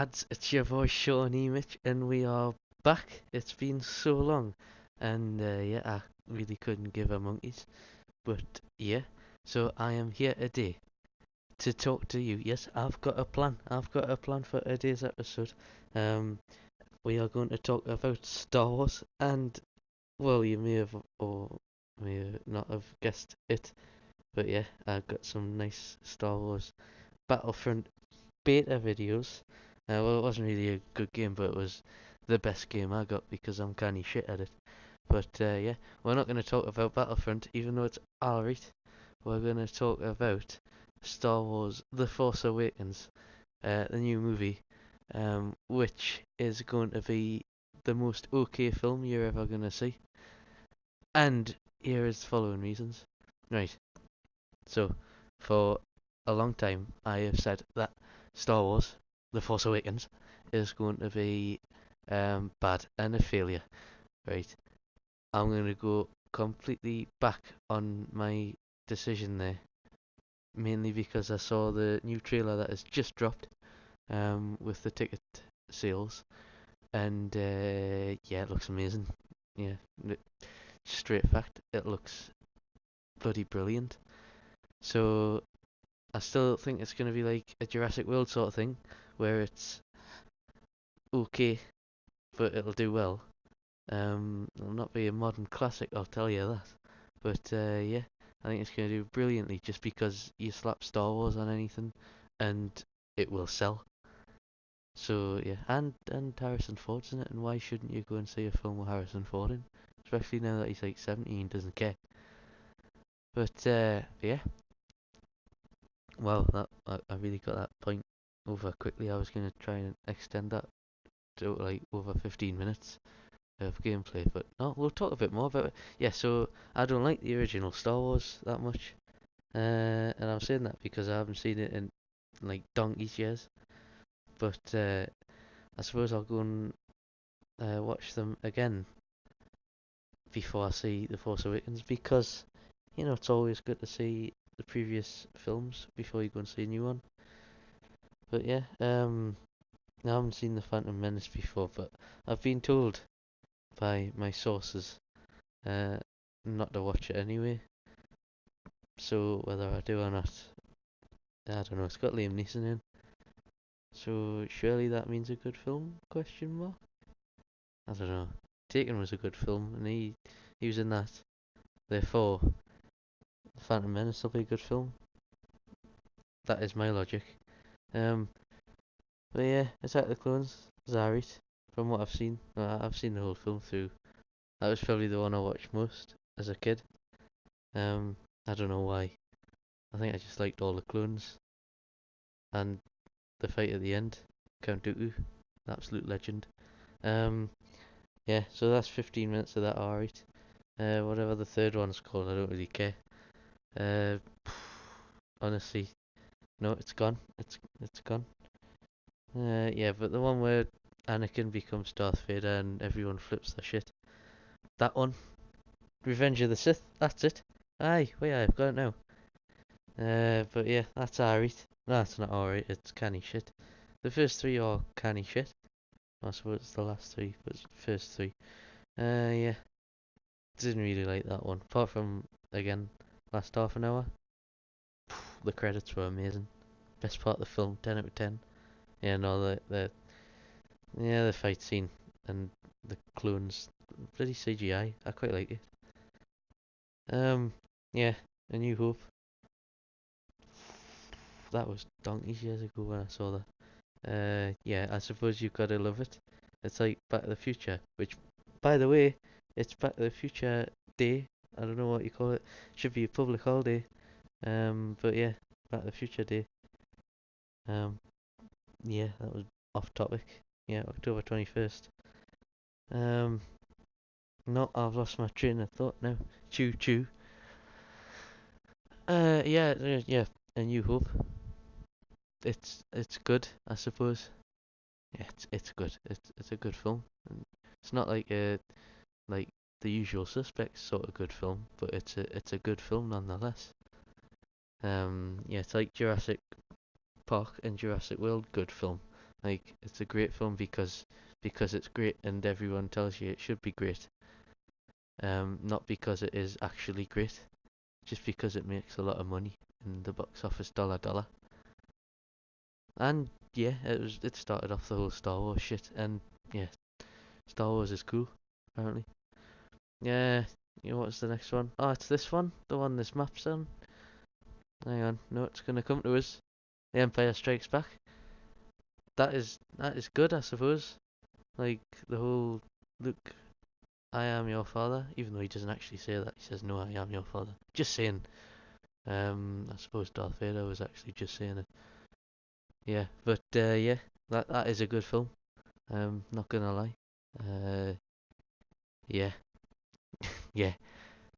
lads, it's your boy Sean Emich, and we are back. It's been so long, and yeah, I really couldn't give a monkeys, but yeah, so I am here today to talk to you. Yes, I've got a plan. I've got a plan for today's episode. Um, we are going to talk about Star Wars, and well, you may have or may not have guessed it, but yeah, I've got some nice Star Wars Battlefront beta videos. Well, it wasn't really a good game, but it was the best game I got because I'm kinda shit at it. But yeah, we're not going to talk about Battlefront, even though it's alright. We're going to talk about Star Wars The Force Awakens, the new movie, which is going to be the most okay film you're ever going to see. And here is the following reasons. Right, so for a long time I have said that Star Wars The Force Awakens is going to be bad and a failure. Right, I'm going to go completely back on my decision there, mainly because I saw the new trailer that has just dropped with the ticket sales, and yeah, it looks amazing. Yeah, straight fact, it looks bloody brilliant. So I still think it's going to be like a Jurassic World sort of thing, where it's okay, but it'll do well. It'll not be a modern classic, I'll tell you that. But yeah, I think it's going to do brilliantly just because you slap Star Wars on anything and it will sell. So yeah, and Harrison Ford's in it, and why shouldn't you go and see a film with Harrison Ford in? Especially now that he's like 70 and doesn't care. But yeah, well, I really got that point over quickly. I was going to try and extend that to like over 15 minutes of gameplay, but no, we'll talk a bit more about it. Yeah, so I don't like the original Star Wars that much, and I'm saying that because I haven't seen it in like donkey's years. But I suppose I'll go and watch them again before I see The Force Awakens because it's always good to see the previous films before you go and see a new one. But yeah, I haven't seen The Phantom Menace before, but I've been told by my sources uh, not to watch it anyway. So whether I do or not, I don't know. It's got Liam Neeson in, so surely that means a good film? Question mark. I don't know. Taken was a good film, and he was in that. Therefore, Phantom Menace will be a good film. That is my logic. Um, but yeah, Attack of the Clones is alright from what I've seen. I've seen the whole film through. That was probably the one I watched most as a kid. I don't know why. I think I just liked all the clones and the fight at the end. Count Dooku, absolute legend. Um, yeah, so that's 15 minutes of that, alright. Whatever the third one's called, I don't really care. Uh, honestly, no, it's gone. It's gone. Yeah, but the one where Anakin becomes Darth Vader and everyone flips their shit. That one, Revenge of the Sith. That's it. Aye, wait, I've got it now. But yeah, that's alright. No, it's not alright. It's canny shit. The first three are canny shit. I suppose it's the last three, but it's the first three. Yeah, didn't really like that one. Apart from again, last half an hour, the credits were amazing. Best part of the film, 10 out of 10. Yeah, no, the fight scene and the clones, bloody CGI. I quite like it. Yeah, A New Hope. That was donkeys years ago when I saw that. Yeah, I suppose you've got to love it. It's like Back to the Future, which, by the way, it's Back to the Future Day. I don't know what you call it. Should be a public holiday. But yeah, Back to the Future Day. Um, yeah, that was off topic. Yeah, October 21st. Um, no, I've lost my train of thought now. Choo choo. Yeah, A New Hope. It's good, I suppose. Yeah, it's good. It's a good film. And it's not like the Usual Suspects sort of good film, but it's a good film nonetheless. Yeah, it's like Jurassic Park and Jurassic World, good film. Like, it's a great film because it's great and everyone tells you it should be great. Not because it is actually great, just because it makes a lot of money in the box office dollar dollar. And yeah, it started off the whole Star Wars shit, and yeah, Star Wars is cool, apparently. Yeah, you know what's the next one? Oh, it's this one, the one this map's on. Hang on, no, it's gonna come to us. The Empire Strikes Back. That is good, I suppose. Like the whole Luke, I am your father, even though he doesn't actually say that. He says, "No, I am your father." Just saying. I suppose Darth Vader was actually just saying it. Yeah, but yeah, that is a good film. Not gonna lie. Uh, yeah, yeah,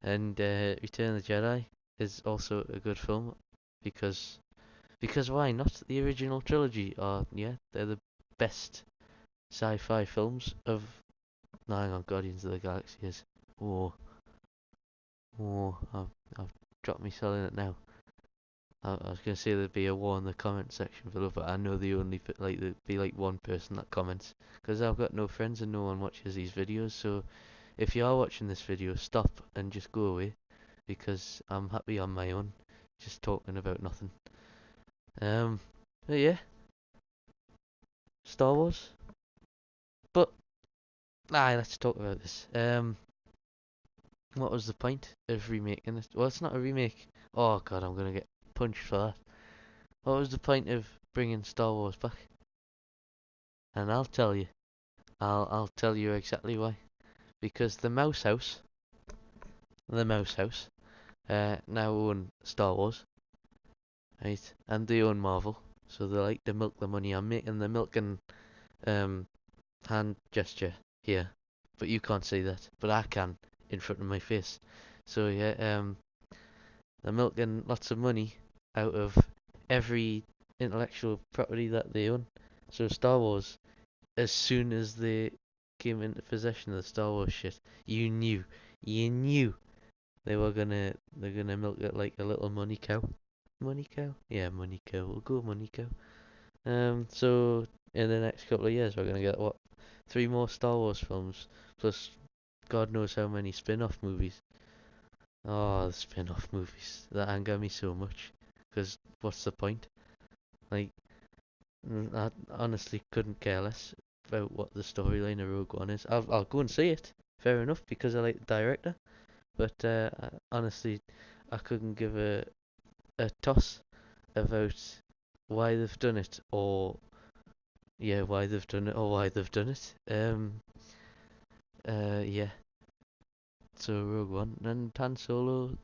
and Return of the Jedi is also a good film because why not? The original trilogy are, yeah, they're the best sci-fi films of. No, hang on, Guardians of the Galaxy is. Oh, oh, I've dropped me selling it now. I was gonna say there'd be a war in the comment section below, but I know the only like there'd be like one person that comments because I've got no friends and no one watches these videos. So if you are watching this video, stop and just go away because I'm happy on my own, just talking about nothing. Um, but yeah, Star Wars. But let's talk about this. What was the point of remaking this? Well, it's not a remake. Oh god, I'm gonna get punched for that. What was the point of bringing Star Wars back? And I'll tell you. I'll tell you exactly why. Because the Mouse House, now own Star Wars, right? And they own Marvel, so they like to milk the money. I'm making the milking um hand gesture here, but you can't see that, but I can in front of my face. So yeah, they're milking lots of money out of every intellectual property that they own. So Star Wars, as soon as they came into possession of the Star Wars shit, you knew they're gonna milk it like a little money cow. Money cow? Yeah, money cow. We'll go money cow. So in the next couple of years, we're gonna get what, three more Star Wars films, plus God knows how many spin-off movies. Oh, the spin-off movies that anger me so much. Because what's the point? Like, I honestly couldn't care less about what the storyline of Rogue One is. I'll go and see it. Fair enough, because I like the director. But honestly, I couldn't give a toss about why they've done it, or yeah, why they've done it, or why they've done it. Yeah. So Rogue One and Han Solo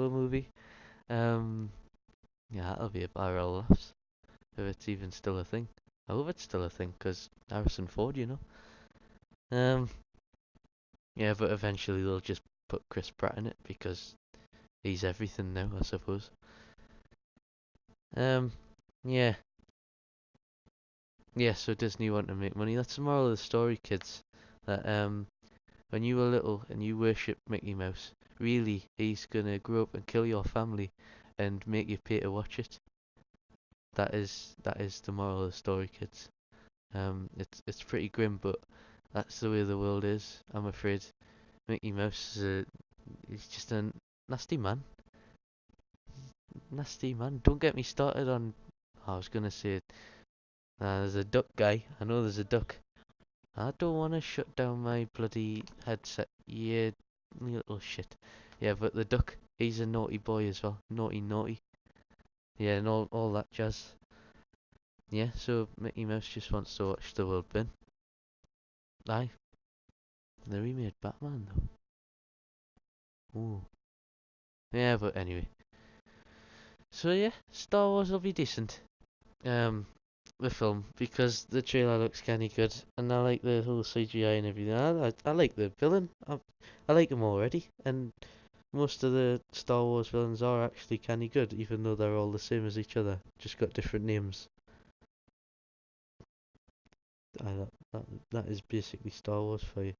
movie. Um, yeah, that'll be a barrel of laughs if it's even still a thing. I hope it's still a thing, cause Harrison Ford, you know. Um, yeah, but eventually they'll just put Chris Pratt in it because he's everything now, I suppose. Um, yeah, yeah. So Disney want to make money. That's the moral of the story, kids. That when you were little and you worship Mickey Mouse, really he's gonna grow up and kill your family and make you pay to watch it. That is the moral of the story, kids. It's pretty grim, but that's the way the world is. I'm afraid Mickey Mouse he's just a nasty man. Nasty man. Don't get me started on. I was gonna say, there's a duck guy. I know there's a duck. I don't want to shut down my bloody headset. Yeah, little shit. Yeah, but the duck, he's a naughty boy as well. Naughty, naughty. Yeah, and all that jazz. Yeah, so Mickey Mouse just wants to watch the world burn. Aye, they remade Batman though. Ooh. Yeah, but anyway. So yeah, Star Wars will be decent. Um, the film because the trailer looks kinda good, and I like the whole CGI and everything. I like the villain. I like him already, and most of the Star Wars villains are actually kinda good, even though they're all the same as each other, just got different names. That is basically Star Wars for you.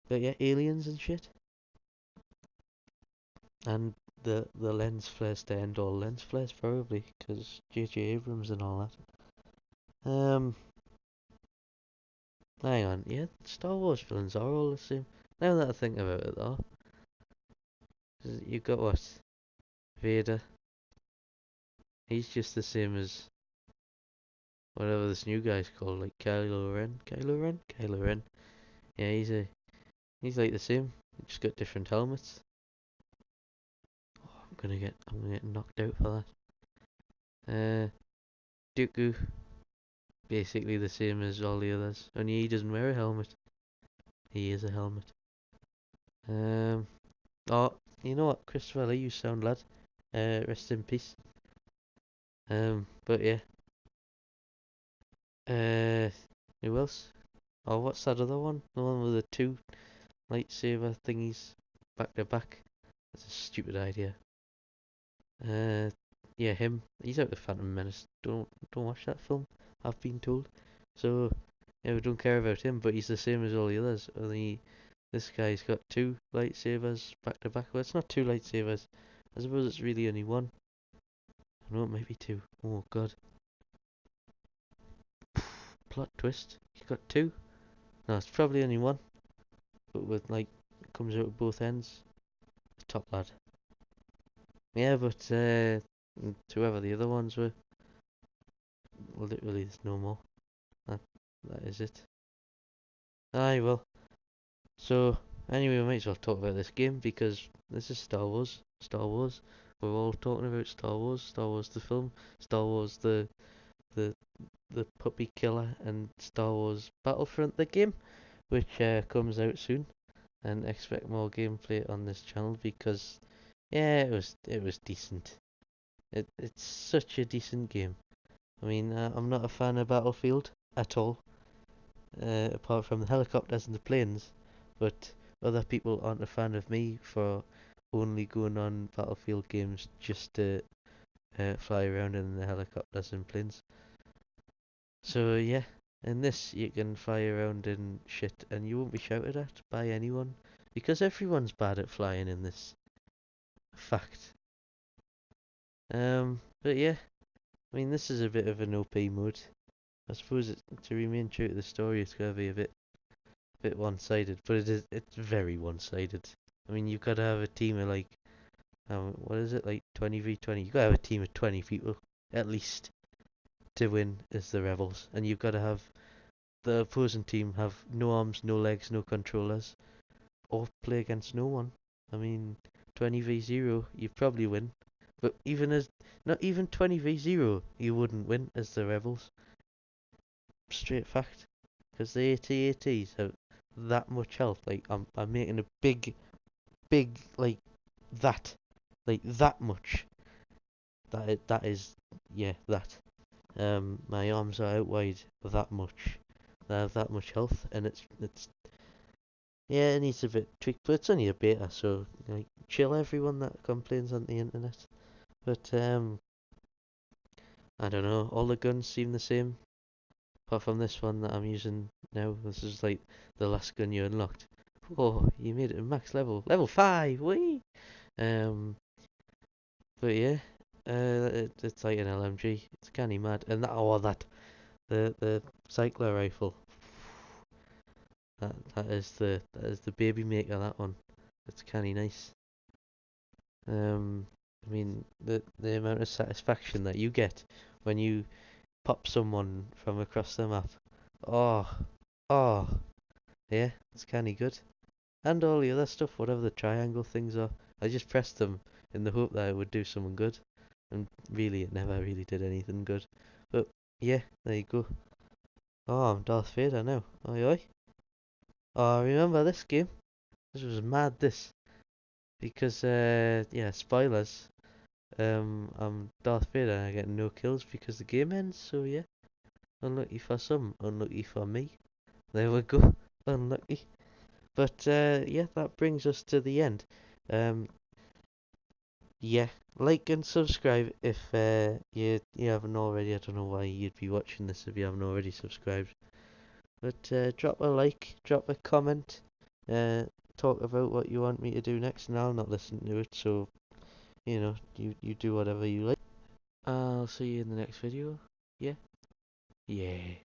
But yeah, aliens and shit, and the lens flares to end all lens flares probably, because J.J. Abrams and all that. Hang on, yeah, Star Wars villains are all the same. Now that I think about it though, 'cause you got what? Vader. He's just the same as whatever this new guy's called, like Kylo Ren. Kylo Ren? Kylo Ren. Yeah, he's like the same. Just got different helmets. Oh, I'm gonna get knocked out for that. Dooku, basically the same as all the others. Only he doesn't wear a helmet. He is a helmet. Um, oh, you know what, Christopher Lee, you sound lad. Rest in peace. But yeah. Who else? Oh, what's that other one? The one with the two lightsaber thingies back to back. That's a stupid idea. Uh, yeah, him. He's out of Phantom Menace. Don't watch that film. I've been told. So yeah, we don't care about him, but he's the same as all the others. Only this guy's got two lightsabers back to back. Well, it's not two lightsabers. I suppose it's really only one. No, it might be two. Oh god. Plot twist. He's got two. No, it's probably only one. But with like, comes out of both ends. Top lad. Yeah, but whoever the other ones were, literally there's no more. That that is it. Aye, well. So anyway, we might as well talk about this game because this is Star Wars. Star Wars. We're all talking about Star Wars. Star Wars the film. Star Wars the the puppy killer, and Star Wars Battlefront the game, which comes out soon. And expect more gameplay on this channel because yeah, it was decent. It's such a decent game. I mean, I'm not a fan of Battlefield at all, apart from the helicopters and the planes. But other people aren't a fan of me for only going on Battlefield games just to fly around in the helicopters and planes. So yeah, in this you can fly around in shit and you won't be shouted at by anyone because everyone's bad at flying in this. Fact. But yeah, I mean, this is a bit of an OP mode. I suppose to remain true to the story, it's gonna be a bit one-sided, but it's very one-sided. I mean, you've got to have a team of like, what is it, like 20v20? You've got to have a team of 20 people at least to win as the rebels, and you've got to have the opposing team have no arms, no legs, no controllers, or play against no one. I mean, 20v0, you probably win, but not even 20v0, you wouldn't win as the rebels. Straight fact, because the AT-ATs have that much health. Like I'm making a big that, like that much. That is yeah that. My arms are out wide that much. They have that much health, and it's yeah, it needs a bit tweaked, but it's only a beta, so like chill everyone that complains on the internet. But I don't know. All the guns seem the same. Apart from this one that I'm using now, this is like the last gun you unlocked. Oh, you made it max level. Level 5, whee! Um, but yeah, it's like an LMG. It's kinda mad. And the cycler rifle. That is the baby maker, that one. It's kinda nice. I mean, the amount of satisfaction that you get when you pop someone from across the map. Oh, oh, yeah, it's kinda good. And all the other stuff, whatever the triangle things are. I just pressed them in the hope that it would do something good. And really, it never really did anything good. But yeah, there you go. Oh, I'm Darth Vader now. Oi oi. Oh, I remember this game. This was mad, this. Because, yeah, spoilers. I'm Darth Vader and I get no kills because the game ends, so yeah. Unlucky for some, unlucky for me. There we go. Unlucky. But yeah, that brings us to the end. Um, yeah, like and subscribe if you haven't already. I don't know why you'd be watching this if you haven't already subscribed. But drop a like, drop a comment, talk about what you want me to do next, and I'll not listen to it. So you know, you do whatever you like. I'll see you in the next video. Yeah? Yeah.